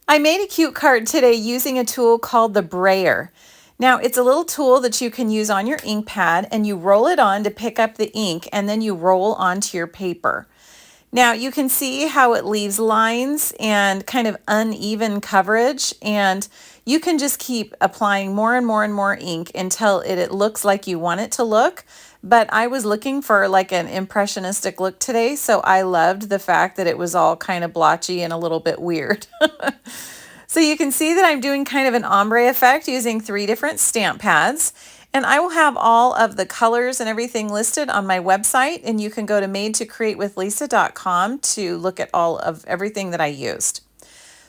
I made a cute card today using a tool called the Brayer. Now, it's a little tool that you can use on your ink pad, and you roll it on to pick up the ink, and then you roll onto your paper. Now, you can see how it leaves lines and kind of uneven coverage, and you can just keep applying more and more and more ink until it looks like you want it to look. But I was looking for like an impressionistic look today, so I loved the fact that it was all kind of blotchy and a little bit weird. So you can see that I'm doing kind of an ombre effect using 3 different stamp pads. And I will have all of the colors and everything listed on my website, and you can go to madetocreatewithlisa.com to look at all of everything that I used.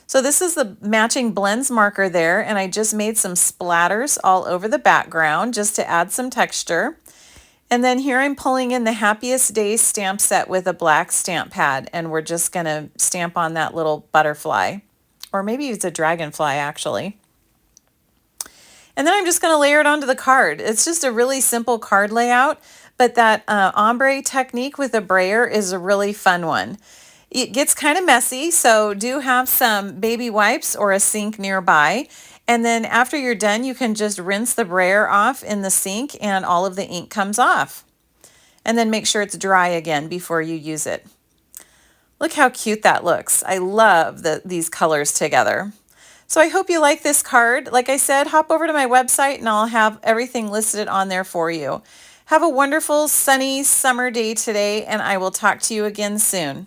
So this is the matching blends marker there, and I just made some splatters all over the background just to add some texture. And then here I'm pulling in the Happiest Day stamp set with a black stamp pad, and we're just going to stamp on that little butterfly, or maybe it's a dragonfly actually. And then I'm just going to layer it onto the card. It's just a really simple card layout, but that ombre technique with a brayer is a really fun one. It gets kind of messy, so do have some baby wipes or a sink nearby. And then after you're done, you can just rinse the brayer off in the sink and all of the ink comes off. And then make sure it's dry again before you use it. Look how cute that looks. I love these colors together. So I hope you like this card. Like I said, hop over to my website and I'll have everything listed on there for you. Have a wonderful sunny summer day today, and I will talk to you again soon.